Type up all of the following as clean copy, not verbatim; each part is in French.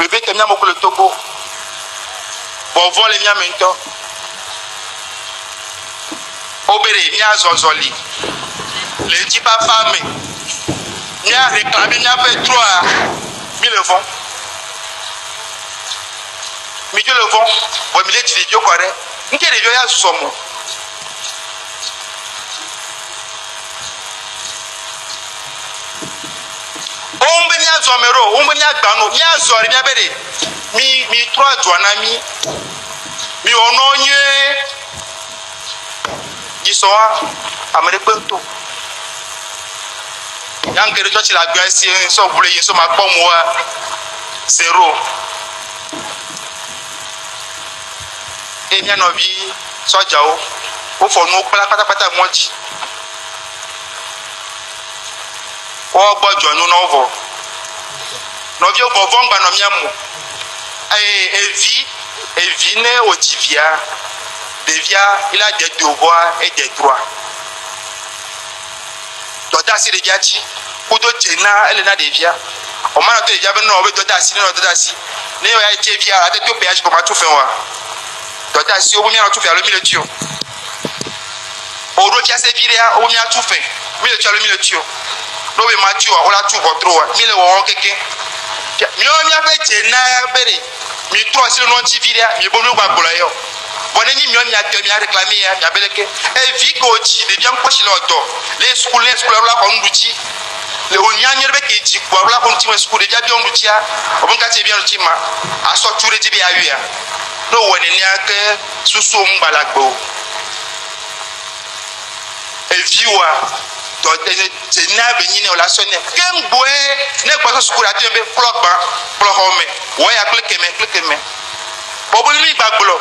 bébé te mia moko le Togo. Bon vol mia mento. Obere mia zozoli. Les types à femme. Mia réclamé mia fait droit. Mi le font. Mi le font. Bon mi le dit quoi correct. N'ke de ya somo. Ombe mia zomero, ombe mia gbano, mia zori mia bere. Mi trois douanami. Mi ononye. Gisoa amerekwento. Yang kere jochi la gbe si so bule yin so ma po mo wa 0. E mi anobi soja o fo nu pata moji. O gbojo nu no vo. No bi o bo von gba no mi amu. Evi ne otivia. Devia, il a des devoirs et des droits. Dotasi de Viachi, Kudo Tena, elle n'a des via. Au moment où il y avait non, Dotasi, non, Dotasi. Néo a été via, a été au péage pour ma tout faire. Dotasi, au moins, tout faire le milieu. Au rotia se virer, au moins, tout fait. Milieu, le milieu. Nous, Mathieu, on l'a tout votre. Mille ou quelqu'un. Mieux, mieux, fait Tena, Berry. Mi trois, c'est le nom de Viria, mi bon, nous, Babolayo. Boneni mi a réclamé ya beleke e vi ko chi de bien poche l'auto les school la ko nduchi le onyanye be ke ji ko la ko nti school de bien nduchi a obon ka ti bien nduchi ma aso ture ti be awia no woni ni ake susu mbalagbo e viwa to te na be nyine ola so ne kembo ne gba so school ati be plug home wo ya click me bobo ni gbagbolo.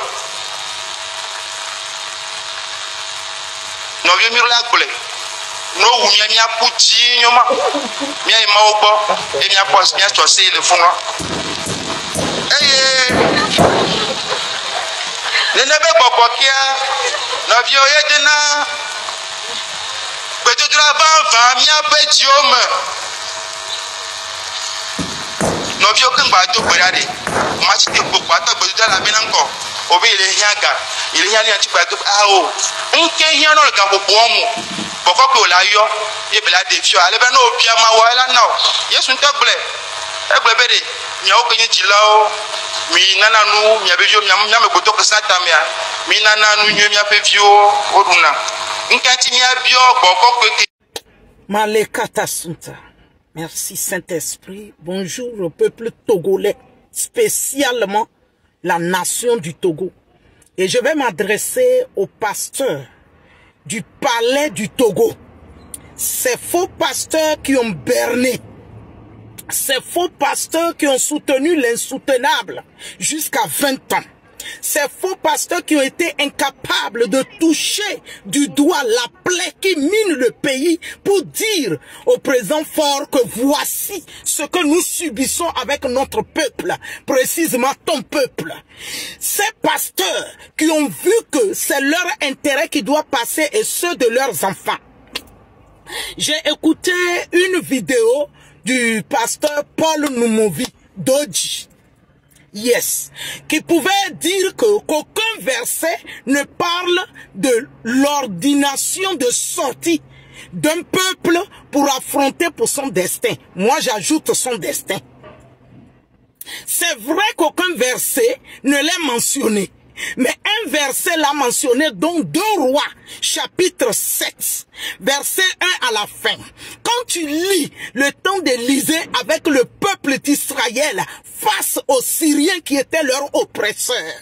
No vi mi la gble no wu mi a puti nyoma mi ai ma ogbo e mi a pos mi a to se le fun le ne be gbogbo kia no vi o ye de na pe to dra va mi a pe ji o me no vi o kan gba to gbera de ma ti de gbogbo ata gbe dra la bi na nko obi ile hiaga ile hiani ati gba to o nke hian no ga gbogbo mu boko ko la yo e bela de fio ale be no opia ma wa la na yesu ntagbele egbe be de nya o kenyi ti la o mi nana nu mi abejo mi am ko to ko sata mi a mi nana nu nyu mi afefio oduna nke ti mi abio boko ko ke Malekata Sunta. Merci Saint-Esprit. Bonjour au peuple togolais, spécialement la nation du Togo. Et je vais m'adresser aux pasteurs du palais du Togo. Ces faux pasteurs qui ont berné. Ces faux pasteurs qui ont soutenu l'insoutenable jusqu'à 20 ans. Ces faux pasteurs qui ont été incapables de toucher du doigt la plaie qui mine le pays pour dire au président fort que voici ce que nous subissons avec notre peuple, précisément ton peuple. Ces pasteurs qui ont vu que c'est leur intérêt qui doit passer et ceux de leurs enfants. J'ai écouté une vidéo du pasteur Paul Noumovi Dodji. Yes, qui pouvait dire que qu'aucun verset ne parle de l'ordination de sortie d'un peuple pour affronter pour son destin. Moi, j'ajoute son destin. C'est vrai qu'aucun verset ne l'a mentionné. Mais un verset l'a mentionné, donc 2 Rois, chapitre 7, verset 1 à la fin. Quand tu lis le temps d'Élisée avec le peuple d'Israël face aux Syriens qui étaient leurs oppresseurs,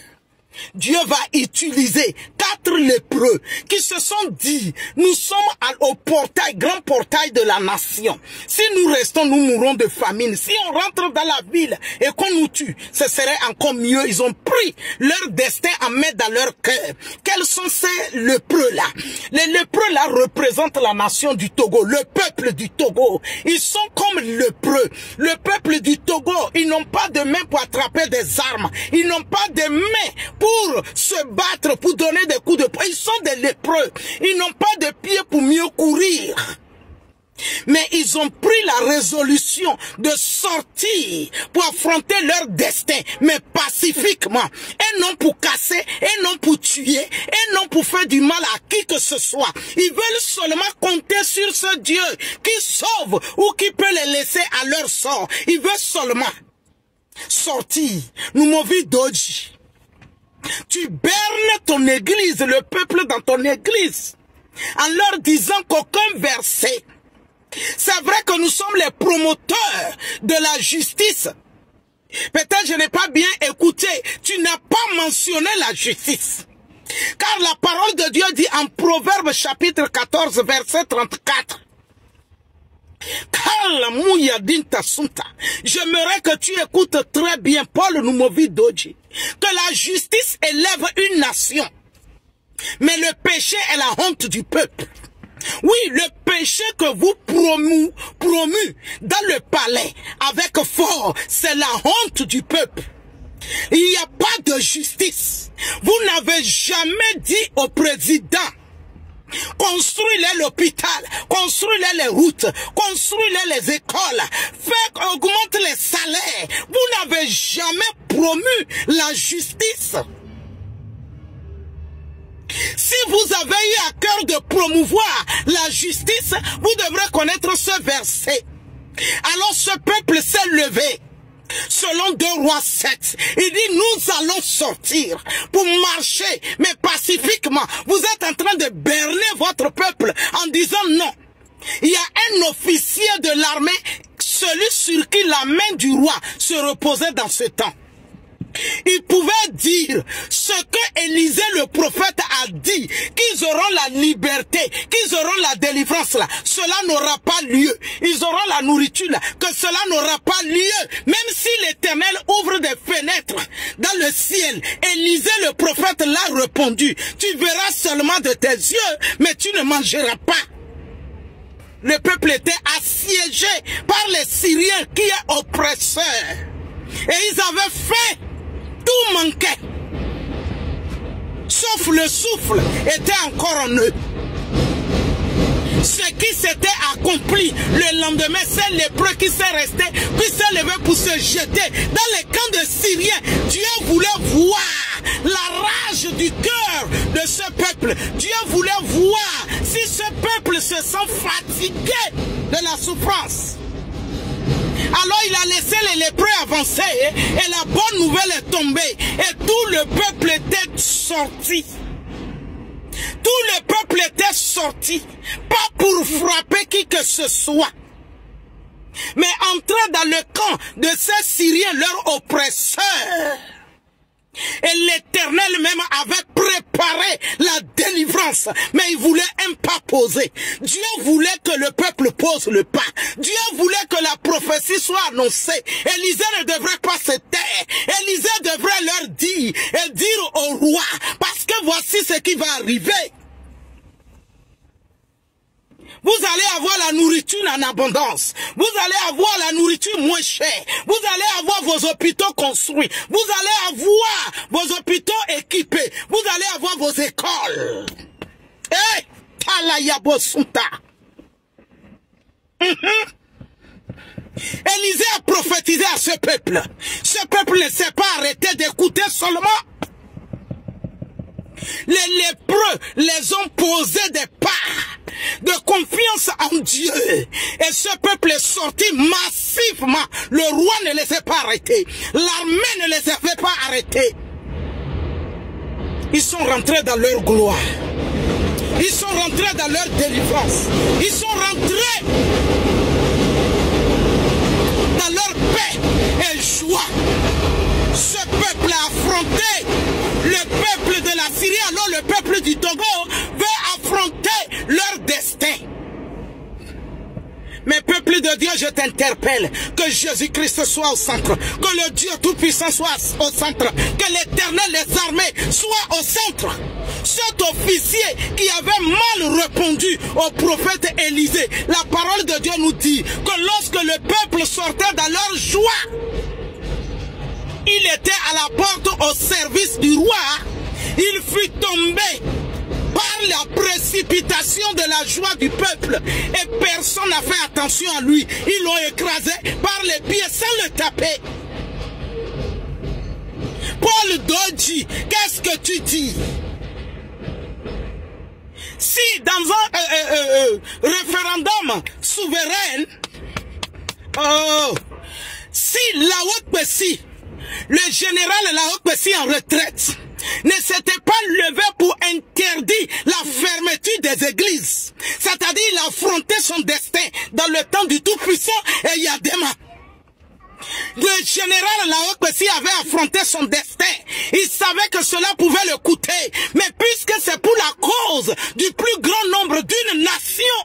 Dieu va utiliser 4 lépreux qui se sont dit, nous sommes au portail, grand portail de la nation. Si nous restons, nous mourrons de famine. Si on rentre dans la ville et qu'on nous tue, ce serait encore mieux. Ils ont pris leur destin en main dans leur cœur. Quels sont ces lépreux-là? Les lépreux-là représentent la nation du Togo, le peuple du Togo. Ils sont comme lépreux. Le peuple du Togo, ils n'ont pas de main pour attraper des armes. Ils n'ont pas de main pour se battre, pour donner des coups de poing. Ils sont des lépreux. Ils n'ont pas de pieds pour mieux courir. Mais ils ont pris la résolution de sortir pour affronter leur destin, mais pacifiquement. Et non pour casser, et non pour tuer, et non pour faire du mal à qui que ce soit. Ils veulent seulement compter sur ce Dieu qui sauve ou qui peut les laisser à leur sort. Ils veulent seulement sortir. Nous movi doji. Tu bernes ton église, le peuple dans ton église, en leur disant qu'aucun verset. C'est vrai que nous sommes les promoteurs de la justice. Peut-être je n'ai pas bien écouté. Tu n'as pas mentionné la justice. Car la parole de Dieu dit en Proverbe chapitre 14 verset 34. J'aimerais que tu écoutes très bien Paul Numovi Doji. Que la justice élève une nation. Mais le péché est la honte du peuple. Oui, le péché que vous promu dans le palais avec fort, c'est la honte du peuple. Il n'y a pas de justice. Vous n'avez jamais dit au président, construis-les l'hôpital, construis-les les routes, construis-les les écoles, faites augmenter les salaires. Vous n'avez jamais promu la justice. Si vous avez eu à cœur de promouvoir la justice, vous devrez connaître ce verset. Alors ce peuple s'est levé. Selon 2 Rois 7, il dit nous allons sortir pour marcher, mais pacifiquement. Vous êtes en train de berner votre peuple en disant non. Il y a un officier de l'armée, celui sur qui la main du roi se reposait dans ce temps. Il pouvait dire ce que Élisée le prophète a dit, qu'ils auront la liberté, qu'ils auront la délivrance là. Cela n'aura pas lieu. Ils auront la nourriture là, que cela n'aura pas lieu. Même si l'Éternel ouvre des fenêtres dans le ciel, Élisée le prophète l'a répondu. Tu verras seulement de tes yeux, mais tu ne mangeras pas. Le peuple était assiégé par les Syriens qui est oppresseur. Et ils avaient fait tout manquait. Sauf le souffle était encore en eux. Ce qui s'était accompli le lendemain, c'est lépreux qui s'est resté, puis s'est levé pour se jeter dans les camps de Syriens. Dieu voulait voir la rage du cœur de ce peuple. Dieu voulait voir si ce peuple se sent fatigué de la souffrance. Alors il a laissé les lépreux avancer et la bonne nouvelle est tombée et tout le peuple était sorti. Tout le peuple était sorti, pas pour frapper qui que ce soit, mais entrer dans le camp de ces Syriens, leurs oppresseurs. Et l'Éternel même avait préparé la délivrance, mais il voulait un pas poser. Dieu voulait que le peuple pose le pas. Dieu voulait que la prophétie soit annoncée. Élisée ne devrait pas se taire. Élisée devrait leur dire et dire au roi, parce que voici ce qui va arriver. Vous allez avoir la nourriture en abondance. Vous allez avoir la nourriture moins chère. Vous allez avoir vos hôpitaux construits. Vous allez avoir vos hôpitaux équipés. Vous allez avoir vos écoles. Eh, Talayabosunta. Élisée a prophétisé à ce peuple. Ce peuple ne s'est pas arrêté d'écouter seulement. Les lépreux les ont posé des pas de confiance en Dieu. Et ce peuple est sorti massivement. Le roi ne les a pas arrêtés. L'armée ne les avait pas arrêtés. Ils sont rentrés dans leur gloire. Ils sont rentrés dans leur délivrance. Ils sont rentrés dans leur paix et joie. Ce peuple a affronté le peuple de la Syrie, alors le peuple du Togo veut affronter leur destin. Mais peuple de Dieu, je t'interpelle, que Jésus-Christ soit au centre, que le Dieu Tout-Puissant soit au centre, que l'Éternel des armées soit au centre. Cet officier qui avait mal répondu au prophète Élisée, la parole de Dieu nous dit que lorsque le peuple sortait dans leur joie, il était à la porte au service du roi, il fut tombé par la précipitation de la joie du peuple. Et personne n'a fait attention à lui. Ils l'ont écrasé par les pieds sans le taper. Paul Dodji, qu'est-ce que tu dis? Si dans un référendum souverain, si Laot-Pessi, le général Laot-Pessi en retraite, ne s'était pas levé pour interdire la fermeture des églises, c'est-à-dire il a affronté son destin dans le temps du Tout-Puissant et Yadema. Le général Laot-Pessi avait affronté son destin. Il savait que cela pouvait le coûter. Mais puisque c'est pour la cause du plus grand nombre d'une nation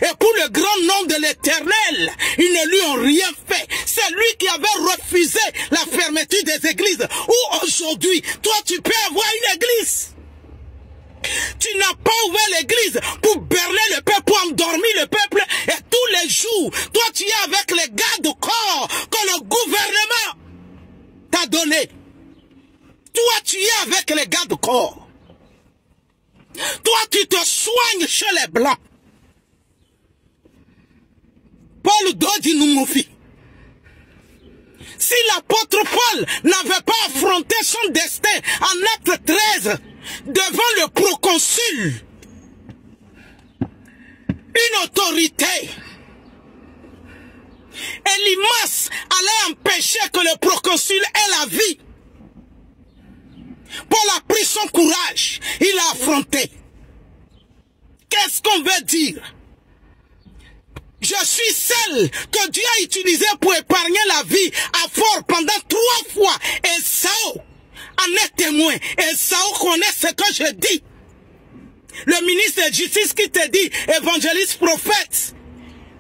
et pour le grand nom de l'Éternel, ils ne lui ont rien fait. C'est lui qui avait refusé la fermeture des églises. Où aujourd'hui, toi tu peux avoir une église. Tu n'as pas ouvert l'église pour berner le peuple, pour endormir le peuple. Et tous les jours, toi tu es avec les gardes-corps que le gouvernement t'a donné. Toi tu es avec les gardes-corps. Toi tu te soignes chez les blancs. Paul Dodji Numoufi. Si l'apôtre Paul n'avait pas affronté son destin en acte 13 devant le proconsul, une autorité, Elimas allait empêcher que le proconsul ait la vie. Paul a pris son courage, il a affronté. Qu'est-ce qu'on veut dire? Je suis celle que Dieu a utilisée pour épargner la vie à Fort pendant 3 fois. Et Sao en est témoin. Et Sao connaît ce que je dis. Le ministre de Justice qui te dit, évangéliste prophète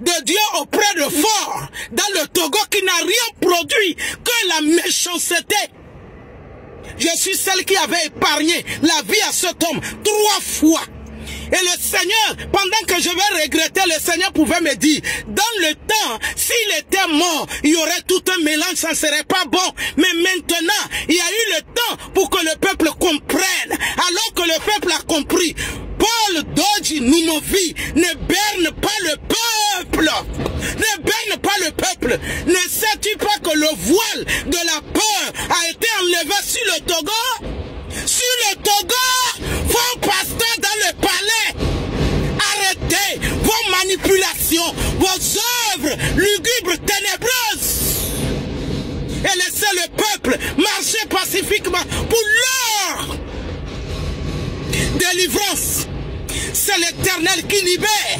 de Dieu auprès de Fort, dans le Togo qui n'a rien produit que la méchanceté. Je suis celle qui avait épargné la vie à cet homme 3 fois. Et le Seigneur, pendant que je vais regretter, le Seigneur pouvait me dire, dans le temps, s'il était mort, il y aurait tout un mélange, ça ne serait pas bon. Mais maintenant, il y a eu le temps pour que le peuple comprenne. Alors que le peuple a compris, Paul Dodji Numoufi ne berne pas le peuple. Ne berne pas le peuple. Ne sais-tu pas que le voile de la peur a été enlevé sur le Togo? Sur le Togo, vos pasteurs dans le palais, arrêtez vos manipulations, vos œuvres lugubres, ténébreuses, et laissez le peuple marcher pacifiquement pour leur délivrance. C'est l'Éternel qui libère.